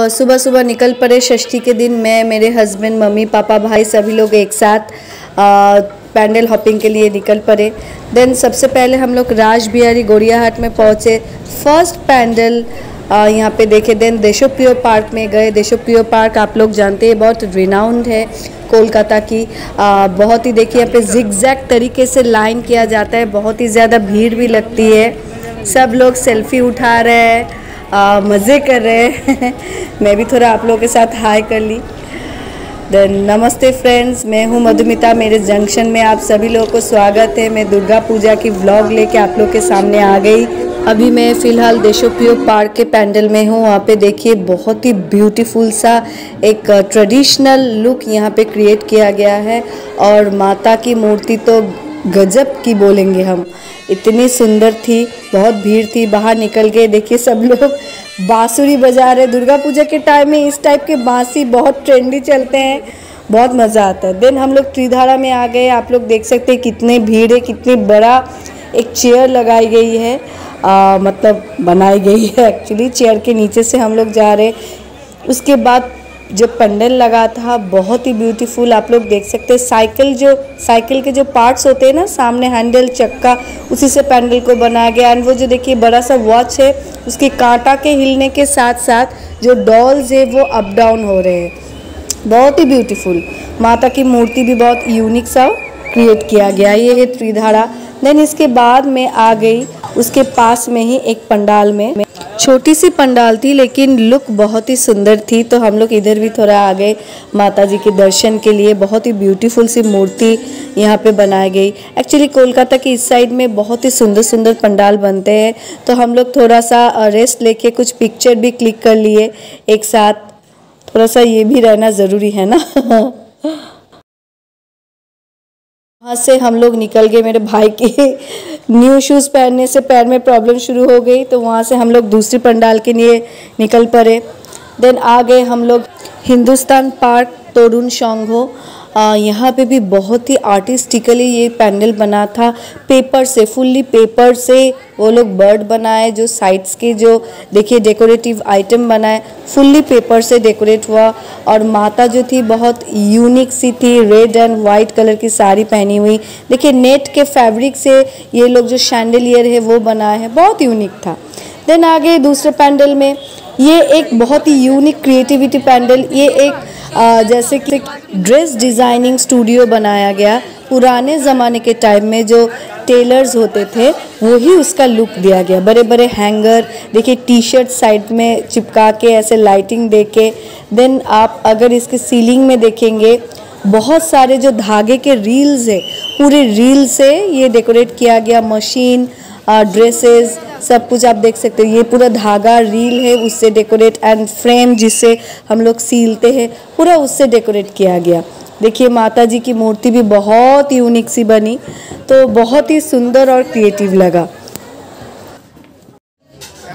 सुबह सुबह निकल पड़े षष्ठी के दिन। मैं, मेरे हस्बैंड, मम्मी, पापा, भाई सभी लोग एक साथ पैंडल हॉपिंग के लिए निकल पड़े। देन सबसे पहले हम लोग रासबिहारी गौरियाहाट में पहुँचे। फर्स्ट पैंडल यहाँ पे देखे। देन देशप्रिय पार्क में गए। देशप्रिय पार्क आप लोग जानते हैं बहुत रिनाउंड है कोलकाता की। बहुत ही देखिए यहाँ पे जिगजैग तरीके से लाइन किया जाता है। बहुत ही ज़्यादा भीड़ भी लगती है। सब लोग सेल्फी उठा रहे हैं, मज़े कर रहे हैं। मैं भी थोड़ा आप लोगों के साथ हाय कर ली। देन नमस्ते फ्रेंड्स, मैं हूँ मधुमिता। मेरे जंक्शन में आप सभी लोगों को स्वागत है। मैं दुर्गा पूजा की व्लॉग लेके आप लोग के सामने आ गई। अभी मैं फ़िलहाल देशप्रिय पार्क के पैंडल में हूँ। वहाँ पे देखिए बहुत ही ब्यूटीफुल सा एक ट्रेडिशनल लुक यहाँ पे क्रिएट किया गया है। और माता की मूर्ति तो गजब की बोलेंगे हम, इतनी सुंदर थी। बहुत भीड़ थी। बाहर निकल के देखिए सब लोग बांसुरी बजा रहे। दुर्गा पूजा के टाइम में इस टाइप के बांसी बहुत ट्रेंडी चलते हैं, बहुत मज़ा आता है। देन हम लोग त्रिधारा में आ गए। आप लोग देख सकते हैं कितने भीड़ है, कितनी बड़ा एक चेयर लगाई गई है, मतलब बनाई गई है एक्चुअली। चेयर के नीचे से हम लोग जा रहे। उसके बाद जो पंडल लगा था बहुत ही ब्यूटीफुल। आप लोग देख सकते हैं साइकिल के जो पार्ट्स होते हैं ना, सामने हैंडल, चक्का, उसी से पैंडल को बनाया गया। एंड वो जो देखिए बड़ा सा वॉच है, उसकी कांटा के हिलने के साथ साथ जो डॉल्स है वो अप डाउन हो रहे हैं। बहुत ही ब्यूटीफुल। माता की मूर्ति भी बहुत यूनिक सा क्रिएट किया गया। ये है त्रिधारा। देन इसके बाद मैं आ गई उसके पास में ही एक पंडाल में। छोटी सी पंडाल थी लेकिन लुक बहुत ही सुंदर थी, तो हम लोग इधर भी थोड़ा आ गए माता जी के दर्शन के लिए। बहुत ही ब्यूटीफुल सी मूर्ति यहाँ पे बनाई गई। एक्चुअली कोलकाता की इस साइड में बहुत ही सुंदर सुंदर पंडाल बनते हैं, तो हम लोग थोड़ा सा रेस्ट लेके कुछ पिक्चर भी क्लिक कर लिए एक साथ। थोड़ा सा ये भी रहना ज़रूरी है ना। वहाँ से हम लोग निकल गए। मेरे भाई के न्यू शूज़ पहनने से पैर में प्रॉब्लम शुरू हो गई, तो वहाँ से हम लोग दूसरी पंडाल के लिए निकल पड़े। देन आ गए हम लोग हिंदुस्तान पार्क तोरुण संघ। यहाँ पे भी बहुत ही आर्टिस्टिकली ये पैंडल बना था। पेपर से, फुल्ली पेपर से वो लोग बर्ड बनाए। जो साइड्स के जो देखिए डेकोरेटिव आइटम बनाए, फुल्ली पेपर से डेकोरेट हुआ। और माता जो थी बहुत यूनिक सी थी, रेड एंड वाइट कलर की साड़ी पहनी हुई। देखिए नेट के फैब्रिक से ये लोग जो शैंडलियर है वो बनाए हैं, बहुत यूनिक था। देन आ गए दूसरे पैंडल में। ये एक बहुत ही यूनिक क्रिएटिविटी पैंडल। ये एक जैसे कि ड्रेस डिज़ाइनिंग स्टूडियो बनाया गया। पुराने ज़माने के टाइम में जो टेलर्स होते थे वही उसका लुक दिया गया। बड़े बड़े हैंगर देखिए, टी शर्ट साइड में चिपका के ऐसे लाइटिंग दे के। देन आप अगर इसके सीलिंग में देखेंगे बहुत सारे जो धागे के रील्स है, पूरे रील से ये डेकोरेट किया गया। मशीन, ड्रेसेस, सब कुछ आप देख सकते हो। ये पूरा धागा रील है, उससे डेकोरेट। एंड फ्रेम जिससे हम लोग सीलते हैं, पूरा उससे डेकोरेट किया गया। देखिए माता जी की मूर्ति भी बहुत यूनिक सी बनी, तो बहुत ही सुंदर और क्रिएटिव लगा।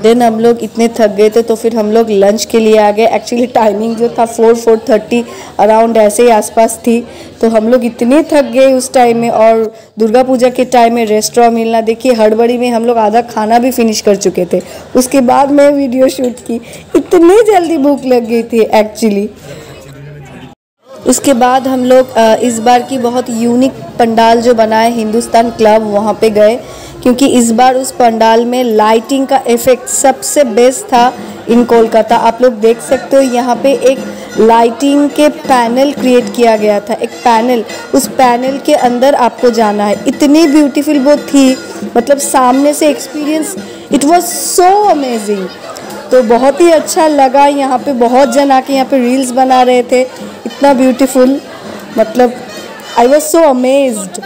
देन हम लोग इतने थक गए थे तो फिर हम लोग लंच के लिए आ गए। एक्चुअली टाइमिंग जो था 4-4:30 अराउंड ऐसे ही आसपास थी, तो हम लोग इतने थक गए उस टाइम में। और दुर्गा पूजा के टाइम में रेस्टोरेंट मिलना, देखिए हड़बड़ी में हम लोग आधा खाना भी फिनिश कर चुके थे। उसके बाद मैं वीडियो शूट की, इतनी जल्दी भूख लग गई थी एक्चुअली। उसके बाद हम लोग इस बार की बहुत यूनिक पंडाल जो बना है हिंदुस्तान क्लब, वहाँ पे गए, क्योंकि इस बार उस पंडाल में लाइटिंग का इफ़ेक्ट सबसे बेस्ट था इन कोलकाता। आप लोग देख सकते हो यहाँ पे एक लाइटिंग के पैनल क्रिएट किया गया था। एक पैनल, उस पैनल के अंदर आपको जाना है। इतनी ब्यूटीफुल वो थी, मतलब सामने से experience, it was so amazing. तो बहुत ही अच्छा लगा। यहाँ पे बहुत जन आके यहाँ पे रील्स बना रहे थे। इतना ब्यूटीफुल, मतलब आई वाज सो अमेज्ड।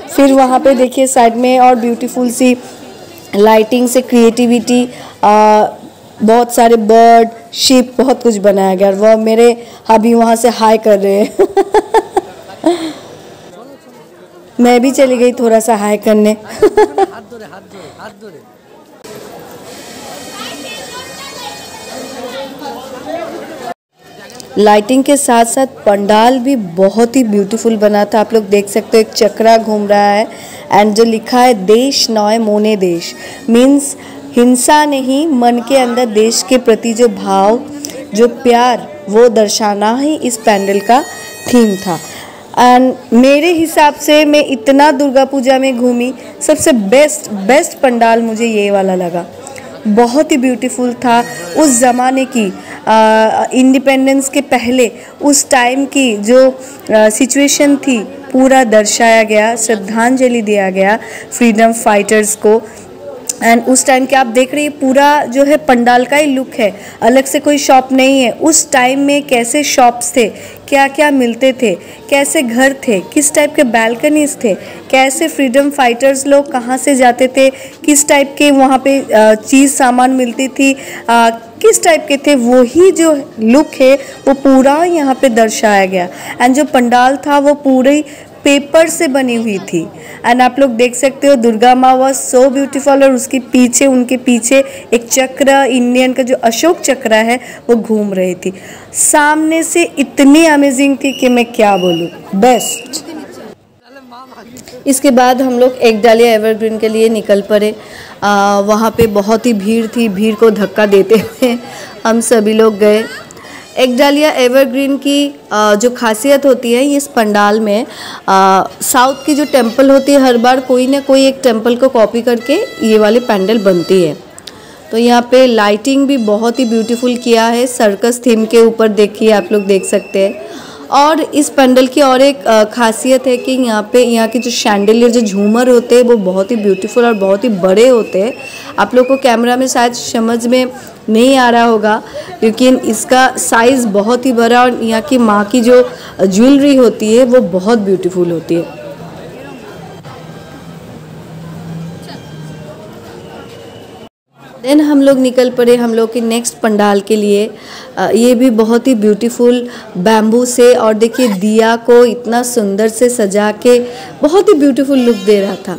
फिर वहाँ पे देखिए साइड में और ब्यूटीफुल सी लाइटिंग से क्रिएटिविटी, बहुत सारे बर्ड, शिप, बहुत कुछ बनाया गया। वो मेरे हबी वहाँ से हाय कर रहे हैं। मैं भी चली गई थोड़ा सा हाय करने। लाइटिंग के साथ साथ पंडाल भी बहुत ही ब्यूटीफुल बना था। आप लोग देख सकते हो एक चक्रा घूम रहा है। एंड जो लिखा है देश नॉय मोने देश, मीन्स हिंसा नहीं, मन के अंदर देश के प्रति जो भाव जो प्यार वो दर्शाना ही इस पैंडल का थीम था। एंड मेरे हिसाब से मैं इतना दुर्गा पूजा में घूमी, सबसे बेस्ट पंडाल मुझे ये वाला लगा। बहुत ही ब्यूटीफुल था। उस ज़माने की इंडिपेंडेंस के पहले उस टाइम की जो सिचुएशन थी पूरा दर्शाया गया, श्रद्धांजलि दिया गया फ्रीडम फाइटर्स को। एंड उस टाइम के आप देख रही है पूरा जो है पंडाल का ही लुक है, अलग से कोई शॉप नहीं है। उस टाइम में कैसे शॉप्स थे, क्या क्या मिलते थे, कैसे घर थे, किस टाइप के बैल्कनीज थे, कैसे फ्रीडम फाइटर्स लोग कहाँ से जाते थे, किस टाइप के वहाँ पे चीज़ सामान मिलती थी, किस टाइप के थे, वही जो लुक है वो पूरा यहाँ पे दर्शाया गया। एंड जो पंडाल था वो पूरे पेपर से बनी हुई थी। एंड आप लोग देख सकते हो दुर्गा माँ वॉज सो ब्यूटीफुल, और उसके पीछे उनके पीछे एक चक्र, इंडियन का जो अशोक चक्र है वो घूम रही थी। सामने से इतनी अमेजिंग थी कि मैं क्या बोलूँ, बेस्ट। इसके बाद हम लोग एकडालिया एवरग्रीन के लिए निकल पड़े। वहाँ पे बहुत ही भीड़ थी, भीड़ को धक्का देते हुए हम सभी लोग गए। एकडालिया एवरग्रीन की जो खासियत होती है इस पंडाल में, साउथ की जो टेंपल होती है हर बार कोई ना कोई एक टेंपल को कॉपी करके ये वाले पैंडल बनती है। तो यहाँ पे लाइटिंग भी बहुत ही ब्यूटीफुल किया है, सर्कस थीम के ऊपर देखिए आप लोग देख सकते हैं। और इस पंडल की और एक खासियत है कि यहाँ के जो शैंडलियर, जो झूमर होते हैं वो बहुत ही ब्यूटीफुल और बहुत ही बड़े होते हैं। आप लोग को कैमरा में शायद समझ में नहीं आ रहा होगा, लेकिन इसका साइज़ बहुत ही बड़ा, और यहाँ की माँ की जो ज्वेलरी होती है वो बहुत ब्यूटीफुल होती है। देन हम लोग निकल पड़े हम लोग के नेक्स्ट पंडाल के लिए। ये भी बहुत ही ब्यूटीफुल बैम्बू से, और देखिए दिया को इतना सुंदर से सजा के बहुत ही ब्यूटीफुल लुक दे रहा था,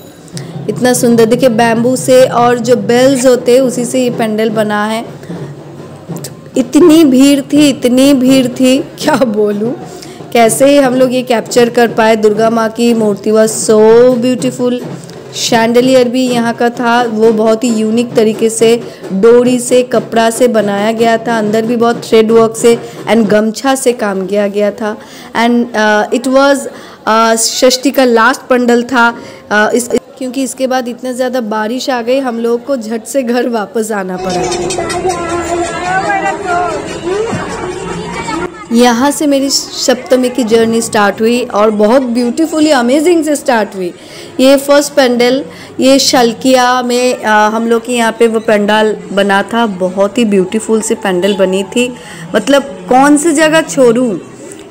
इतना सुंदर। देखिए बैम्बू से, और जो बेल्स होते हैं उसी से ये पंडाल बना है। इतनी भीड़ थी क्या बोलूँ, कैसे ही हम लोग ये कैप्चर कर पाए। दुर्गा माँ की मूर्ति वॉज सो ब्यूटीफुल। शैंडलियर भी यहाँ का था, वो बहुत ही यूनिक तरीके से डोरी से, कपड़ा से बनाया गया था। अंदर भी बहुत थ्रेड वर्क से एंड गमछा से काम किया गया था। एंड इट वाज षष्ठी का लास्ट पंडल था, क्योंकि इसके बाद इतना ज़्यादा बारिश आ गई, हम लोग को झट से घर वापस आना पड़ा। यहाँ से मेरी सप्तमी की जर्नी स्टार्ट हुई, और बहुत ब्यूटीफुली अमेजिंग से स्टार्ट हुई। ये फर्स्ट पंडाल, ये शल्किया में हम लोग के यहाँ पे वो पंडाल बना था। बहुत ही ब्यूटीफुल सी पंडाल बनी थी, मतलब कौन सी जगह छोड़ूं,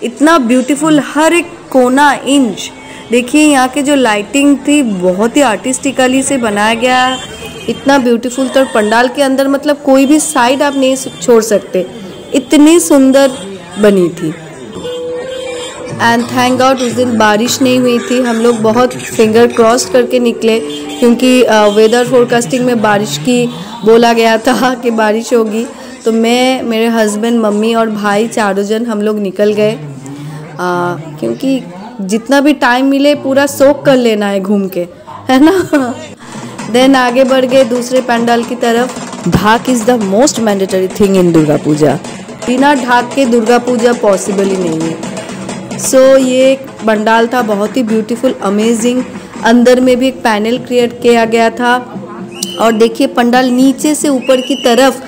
इतना ब्यूटीफुल हर एक कोना इंच। देखिए यहाँ के जो लाइटिंग थी बहुत ही आर्टिस्टिकली से बनाया गया, इतना ब्यूटीफुल। तो पंडाल के अंदर मतलब कोई भी साइड आप नहीं छोड़ सकते, इतनी सुंदर बनी थी। एंड थैंक गॉड उस दिन बारिश नहीं हुई थी। हम लोग बहुत फिंगर क्रॉस करके निकले, क्योंकि वेदर फोरकास्टिंग में बारिश की बोला गया था कि बारिश होगी। तो मैं, मेरे हस्बैंड, मम्मी और भाई चारों जन हम लोग निकल गए, क्योंकि जितना भी टाइम मिले पूरा सोक कर लेना है घूम के, है ना। देन आगे बढ़ गए दूसरे पंडाल की तरफ। Dhak is the most mandatory thing in Durga Puja. बिना ढाक के दुर्गा पूजा पॉसिबल ही नहीं है। सो ये एक पंडाल था बहुत ही ब्यूटीफुल, अमेजिंग। अंदर में भी एक पैनल क्रिएट किया गया था, और देखिए पंडाल नीचे से ऊपर की तरफ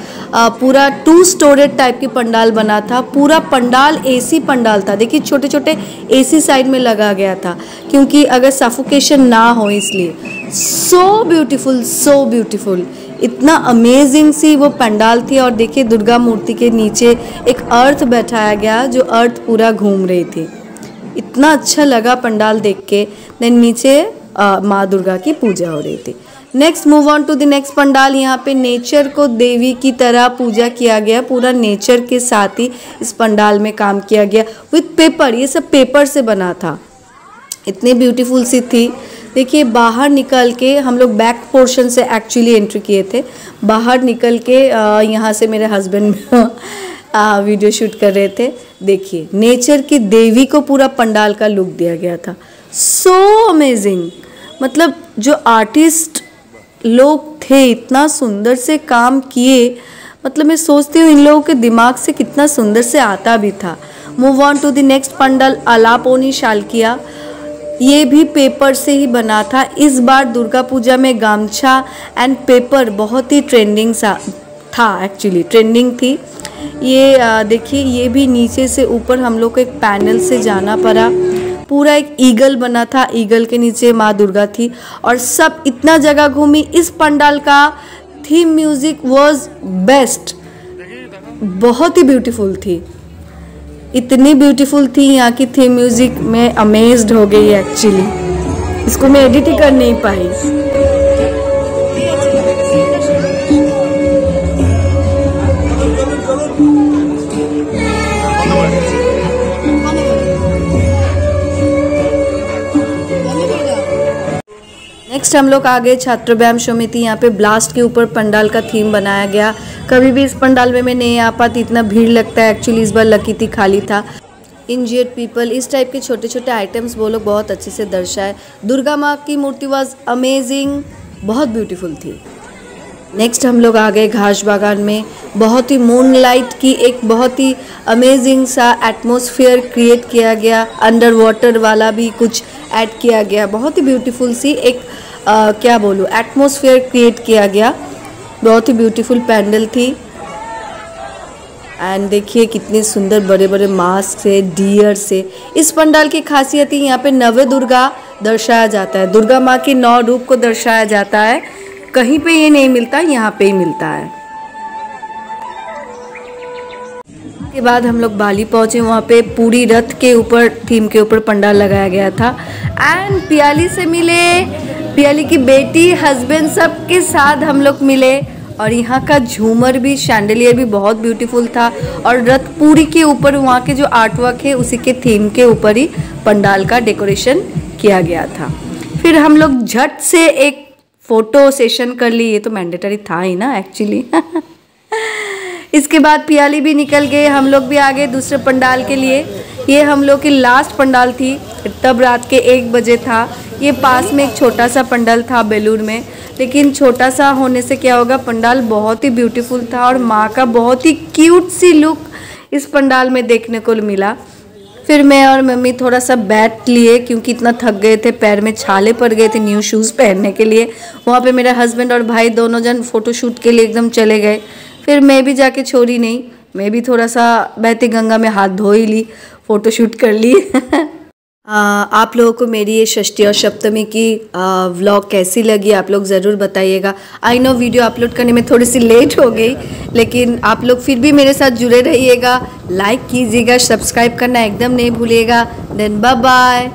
पूरा 2 स्टोरेड टाइप की पंडाल बना था। पूरा पंडाल एसी पंडाल था। देखिए छोटे छोटे एसी साइड में लगा गया था, क्योंकि अगर सफोकेशन ना हो इसलिए। सो ब्यूटीफुल, इतना अमेजिंग सी वो पंडाल थी। और देखिए दुर्गा मूर्ति के नीचे एक अर्थ बैठाया गया, जो अर्थ पूरा घूम रही थी। इतना अच्छा लगा पंडाल देख के। देन नीचे माँ दुर्गा की पूजा हो रही थी। Next move on to the next pandal. यहाँ पे नेचर को देवी की तरह पूजा किया गया, पूरा नेचर के साथ ही इस पंडाल में काम किया गया विथ पेपर। ये सब पेपर से बना था, इतनी ब्यूटीफुल सी थी। देखिए बाहर निकल के हम लोग बैक पोर्शन से एक्चुअली एंट्री किए थे। बाहर निकल के यहाँ से मेरे हस्बैंड वीडियो शूट कर रहे थे। देखिए नेचर की देवी को पूरा पंडाल का लुक दिया गया था। सो अमेजिंग, मतलब जो आर्टिस्ट लोग थे इतना सुंदर से काम किए, मतलब मैं सोचती हूँ इन लोगों के दिमाग से कितना सुंदर से आता भी था। Move on to the next pandal, Alaponi Salkia. ये भी पेपर से ही बना था। इस बार दुर्गा पूजा में गामछा एंड पेपर बहुत ही ट्रेंडिंग सा था, एक्चुअली ट्रेंडिंग थी। ये देखिए, ये भी नीचे से ऊपर हम लोग को एक पैनल से जाना पड़ा। पूरा एक ईगल बना था, ईगल के नीचे माँ दुर्गा थी और सब इतना जगह घूमी। इस पंडाल का थीम म्यूजिक वाज बेस्ट, बहुत ही ब्यूटीफुल थी, इतनी ब्यूटीफुल थी यहाँ की थीम म्यूजिक। मैं अमेज्ड हो गई एक्चुअली, इसको मैं एडिट ही कर नहीं पाई। नेक्स्ट हम लोग आ गए छात्र व्यायाम समिति। यहाँ पे ब्लास्ट के ऊपर पंडाल का थीम बनाया गया। कभी भी इस पंडाल में मैं नहीं आ पाती, इतना भीड़ लगता है। एक्चुअली इस बार लकी थी, खाली था। इंजर्ड पीपल, इस टाइप के छोटे छोटे आइटम्स वो लोग बहुत अच्छे से दर्शाए। दुर्गा माँ की मूर्ति वाज अमेजिंग, बहुत ब्यूटीफुल थी। नेक्स्ट हम लोग आ गए घास बागान में। बहुत ही मूनलाइट की एक बहुत ही अमेजिंग सा एटमॉस्फेयर क्रिएट किया गया। अंडर वाटर वाला भी कुछ ऐड किया गया। बहुत ही ब्यूटीफुल सी एक क्या बोलूँ, एटमॉस्फेयर क्रिएट किया गया। बहुत ही ब्यूटीफुल पैंडल थी। एंड देखिए कितने सुंदर बड़े बड़े मास्क से, डियर से। इस पंडाल की खासियत ही यहाँ पे नव दुर्गा दर्शाया जाता है। दुर्गा माँ के 9 रूप को दर्शाया जाता है। कहीं पे ये नहीं मिलता, यहाँ पे ही मिलता है। के बाद हम लोग बाली पहुँचे। वहाँ पे पूरी रथ के ऊपर, थीम के ऊपर पंडाल लगाया गया था। एंड पियाली से मिले, पियाली की बेटी, हस्बैंड, सब के साथ हम लोग मिले। और यहाँ का झूमर भी, शैंडलियर भी बहुत ब्यूटीफुल था। और रथ पूरी के ऊपर वहाँ के जो आर्टवर्क है उसी के थीम के ऊपर ही पंडाल का डेकोरेशन किया गया था। फिर हम लोग झट से एक फ़ोटो सेशन कर ली। ये तो मैंडेटरी था ही ना एक्चुअली। इसके बाद पियाली भी निकल गए, हम लोग भी आ गए दूसरे पंडाल के लिए। ये हम लोग की लास्ट पंडाल थी, तब रात के 1 बजे था। ये पास में एक छोटा सा पंडाल था बेलूर में, लेकिन छोटा सा होने से क्या होगा, पंडाल बहुत ही ब्यूटीफुल था और माँ का बहुत ही क्यूट सी लुक इस पंडाल में देखने को मिला। फिर मैं और मम्मी थोड़ा सा बैठ लिए क्योंकि इतना थक गए थे, पैर में छाले पड़ गए थे न्यू शूज़ पहनने के लिए। वहाँ पे मेरा हस्बैंड और भाई दोनों जन फ़ोटोशूट के लिए एकदम चले गए। फिर मैं भी जाके छोड़ी नहीं, मैं भी थोड़ा सा बहती गंगा में हाथ धो ही ली, फ़ोटोशूट कर ली। आप लोगों को मेरी ये षष्ठी और सप्तमी की व्लॉग कैसी लगी आप लोग ज़रूर बताइएगा। आई नो वीडियो अपलोड करने में थोड़ी सी लेट हो गई, लेकिन आप लोग फिर भी मेरे साथ जुड़े रहिएगा, लाइक कीजिएगा, सब्सक्राइब करना एकदम नहीं भूलिएगा। Then bye bye.